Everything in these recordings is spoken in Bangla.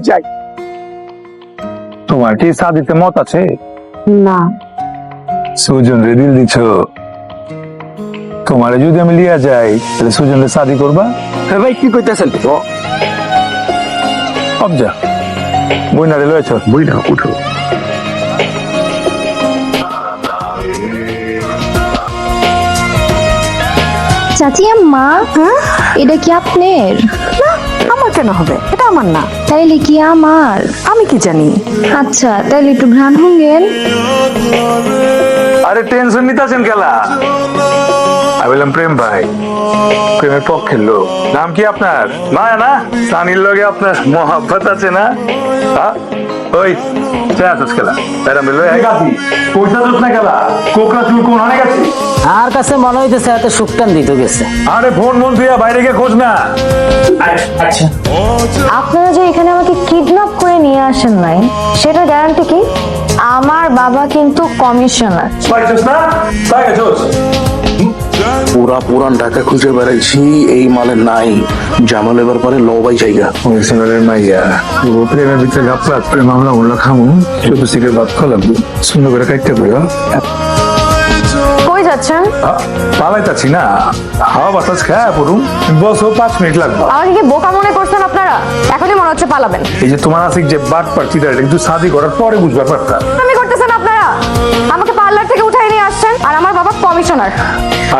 যাই। তোমার কি শাদিতে মত আছে? না। সুজন রে দিল দিছ, তোমারে যদি আমি লিয়া যাই তাহলে সুজন রে শাদি করবা? হ্যাঁ ভাই, কি কইতেছেন? অবজা বইনা রে লয়েছ, বইনা উঠো। চাচি আম্মা, এটা কি আপনার? না, আমার কেন হবে? এটা আমার না। তাইলে কি আমার? আমি কি জানি? আচ্ছা, তাইলে একটু ঘ্রাণ হুঙ্গেন। আরে টেনশন নিতেছেন কেলা? আমি বললাম প্রেম ভাই, প্রেমের পক্ষের লোক। নাম কি আপনার? মায়া না? সানির লগে আপনার মহাব্বত আছে না? হ্যাঁ ওই খেলা এরা মিলবে একাধি কইতা দোষ না খেলা কোকড়া চুল কোন অনেক আছে। আর কাছে মনে হইতেছে এত সুক্তান দিতে গেছে। আরে ফোন মন দিয়া বাইরে গিয়ে খোঁজ না। আচ্ছা, আপনারা যে এখানে আমাকে কিডন্যাপ করে নিয়ে আসেন নাই, সেটা গ্যারান্টি কি? আমার বাবা কিন্তু কমিশনার। পাইছস না? তাই গেছস? পুরান ঢাকা খুঁজে বেড়াইছি, এই মালে নাই। জামাল এবার পরে লবাই জায়গা। ওই সিঙ্গলের মাইয়া ও প্রেমের ভিতরে গাপলা প্রেম আমরা উল্লা খামু শুধু সিগারেট ভাত খালাবো সুন্দর করে কাটতে পারো। কই যাচ্ছেন? পালাইতাছি না, হাওয়া বাতাস খায় পড়ুন, বসো 5 মিনিট লাগবে। আমাকে কি বোকা মনে করছেন আপনারা? এখনই মনে হচ্ছে পালাবেন। এই যে তোমার আসিক যে বাট পার্টিটা এটা কিন্তু শাদি করার পরে বুঝবার পারতা। আমি করতেছেন আপনারা? আমাকে পার্লার থেকে উঠাই নিয়ে আসছেন, আর আমার বাবা কমিশনার।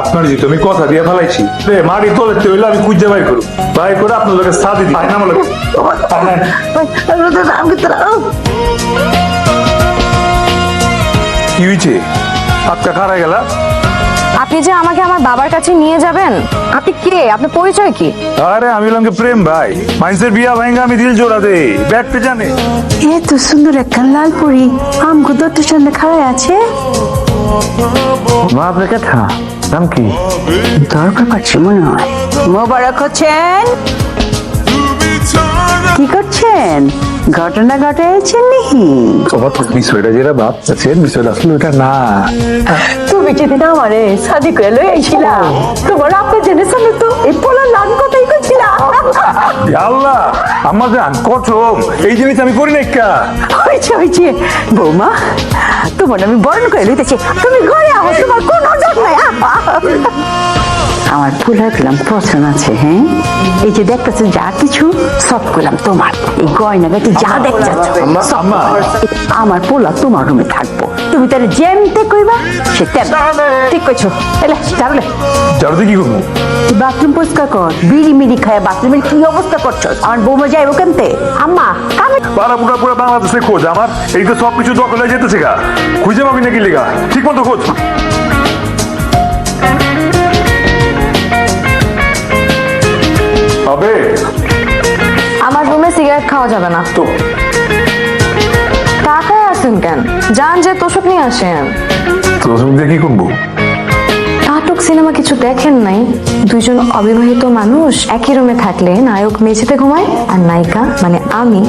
আপনার যে তুমি কথা দিয়ে ফেলাইছি রে মারি তোলেতে হইলে আমি খুঁজে বাই করব, বাই করে আপনার লোকে শাদি দিই না আমার লোকে। কি হয়েছে? হাতটা খারাপ গেলা? আপনি যে আমাকে আমার বাবার কাছে নিয়ে যাবেন, আপনি কে? আপনার পরিচয় কি? আরে আমি বললাম প্রেম ভাই, মানুষের বিয়া ভাঙ্গা আমি দিল জোড়া দে, ব্যাগতে জানে। এত সুন্দর একটা লাল পরি আমগো দত্তর সামনে খাড়াই আছে। মা আপনার কথা নাম কি? দরকার পাচ্ছি মনে হয়। মোবারক হচ্ছেন, কি করছেন? ঘটনা ঘটাইছেন নাকি? তোমার বিষয়টা যেটা ভাবতেছেন বিষয়টা আসলে ওটা না। তুমি যেদিন আমারে শাদি করে লই আইছিলা, তোমার আপনি জেনেছেন তো এই পোলার লান কথাই কইছিলা। আল্লাহ আমার জান কঠম, এই জিনিস আমি করি না কা। হয়েছে বৌমা, তোমার আমি বরণ করে লইতেছি, তুমি ঘরে আও, তোমার কোনো দোষ নাই। আমার ফুলার পেলাম পছন্দ আছে। হ্যাঁ, এই যে দেখতেছো যা কিছু সব করলাম তোমার। এই গয়নাগাটি যা দেখছো আমার পোলা তোমার রুমে থাকবো, তুমি তাহলে যেমতে কইবা সে ঠিক কইছো। এলে যাবলে জানতে কি করবো? বাথরুম পরিষ্কার কর, বিড়ি মিড়ি খায় বাথরুমের কি অবস্থা করছো? আমার বৌমা যাইবো কেমতে? আম্মা আমি পাড়া পুরা বাংলাদেশে খোঁজ আমার, এই তো সবকিছু দখলে যেতেছে গা, খুঁজে পাবি নাকি লেগা? ঠিক মতো খোঁজ। হবে আমার রুমে সিগারেট খাওয়া যাবে না। তো টাকায় আছেন কেন? যান যে তোষক নিয়ে আসেন। তোর দিয়ে কি করবো? নাটক সিনেমা কিছু দেখেন নাই? দুইজন অবিবাহিত মানুষ একই রুমে থাকলে নায়ক মেঝেতে ঘুমায় আর নায়িকা মানে আমি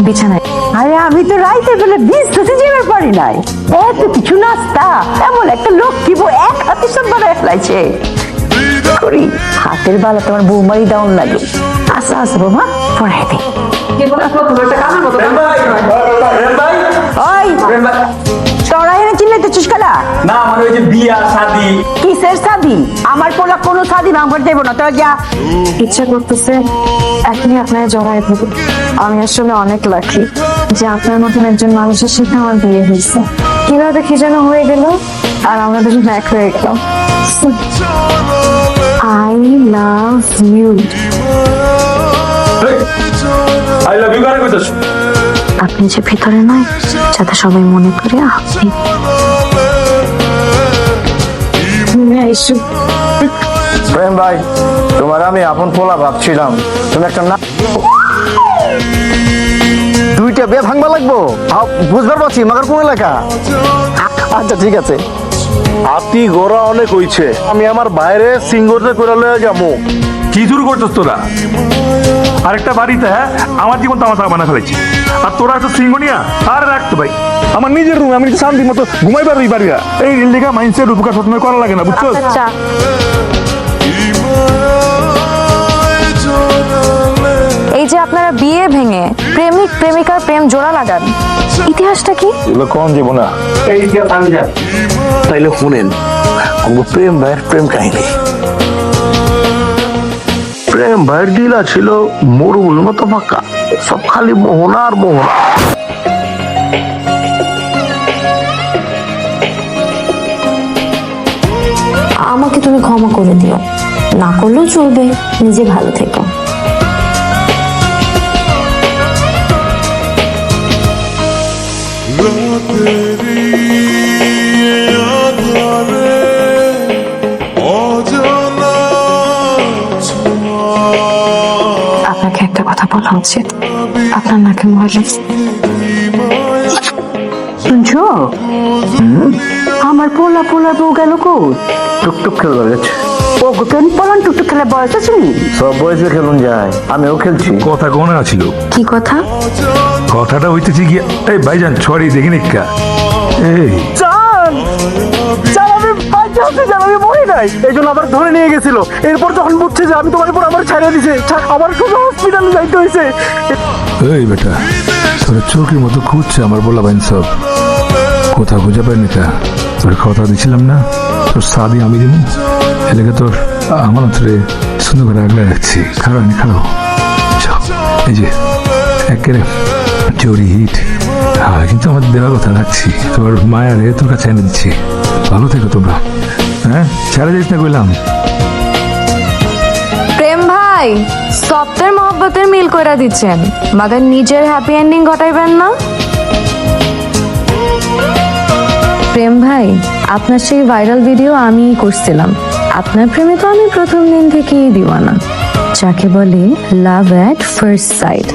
বিছানায়। আরে আমি তো রাইতে বেলা বিছতে যেতে পারি নাই, এত কিছু নাস্তা এমন একটা লোক কি এক হাতে সব বানায় ফেলাইছে। করি হাতের বেলা তোমার বৌমারি দাউন লাগে। আচ্ছা আচ্ছা বৌমা পড়াই দে। তোরা এনে চিনলে চুস্কালা না মানে ওই যে বিয়া শাদি। কিসের শাদি? আমার পোলা কোনো শাদি ভাঙবার দেবো না, তোরা যা। ইচ্ছা করতেছে এখনই আপনার জড়াই থাকি। আমি আসলে অনেক লাকি যে আপনার মতন একজন মানুষের সাথে আমার বিয়ে হয়েছে। কিভাবে কি যেন হয়ে গেল আর আমরা দুজন এক হয়ে গেলাম। I love you. I love you কারে কইতাছ? আপনি যে ভিতরে নয়, যাতে সবাই মনে করে আপনি। প্রেম ভাই, তোমার আমি আপন পোলা ভাবছিলাম, তুমি একটা না দুইটা বিয়ে ভাঙবা লাগবো। বুঝবার পারছি মাগার কোন এলাকা? আচ্ছা ঠিক আছে। আপনি গোড়া অনেক হইছে, আমি আমার বাইরে সিঙ্গরতে করে লয়ে যাবো। কি শুরু করছিস তোরা? আরেকটা বাড়িতে হ্যাঁ আমার জীবন তামাশা বানা ফেলেছি, আর তোরা একটা সিঙ্গনিয়া আর রাখতো ভাই আমার নিজের রুম, আমি শান্তি মতো ঘুমাই পারবি পারিয়া। এই লেখা মাইন্ডসেট উপকার সবসময় করা লাগে না, বুঝছো? আচ্ছা এই যে আপনার আপনারা বিয়ে ভেঙে প্রেমিক প্রেমিকার প্রেম জোড়া লাগান, ইতিহাসটা কি? এগুলো কোন জীব না। তাইলে শুনেন আমার প্রেম ভাইয়ের প্রেম কাহিনী। প্রেম ভাইয়ের দিলা ছিল মরুর মতো ফাঁকা, সব খালি মোহনা আর মোহনা। আমাকে তুমি ক্ষমা করে দিও, না করলেও চলবে, নিজে ভালো থেকো। আপনাকে একটা কথা বলা উচিত, আপনার নাকে ময়লা। শুনছো আমার পোলা পোলা বউ গেল কো? টুকটুক খেলবে গেছে। ও কেন পলান টুকটুক খেলার বয়স আছে নি? সব বয়সে খেলুন যায়, আমিও খেলছি। কথা কোন আছিল? কি কথা? কথাটা হইতেছি কি, এই ভাইজান সরি দেখি নিকা। এই আমি মরি নাই, এই জন্য আবার ধরে নিয়ে গেছিল। এরপর যখন বুঝছে যে আমি তোমার উপর আবার ছাড়িয়ে দিছে, আবার শুধু হসপিটালে যাইতে হয়েছে। এই বেটা, তোর চোখের মতো খুঁজছে আমার বলা বাইন সব কোথাও খুঁজে পাইনি। তা তোর কথা দিছিলাম না, তোর সাদি আমি দিব, এলাকা তোর আমার অন্তরে সুন্দর করে আগলে রাখছি। খারাপ নি খারাপ, এই যে একেবারে জরি হিট। হ্যাঁ, কিন্তু আমার দেওয়ার কথা রাখছি, তোর মায়ের তোর কাছে এনে দিচ্ছি। ভালো থেকো তোমরা, হ্যাঁ ছেড়ে দিস না কইলাম। প্রেম ভাই সপ্তাহের মহব্বতের মিল কইরা দিচ্ছেন, মাগার নিজের হ্যাপি এন্ডিং ঘটাইবেন না। প্রেম ভাই, আপনার সেই ভাইরাল ভিডিও আমিই করছিলাম। আপনার প্রেমে তো আমি প্রথম দিন থেকেই দিওয়ানা, যাকে বলে লাভ এট ফার্স্ট সাইট।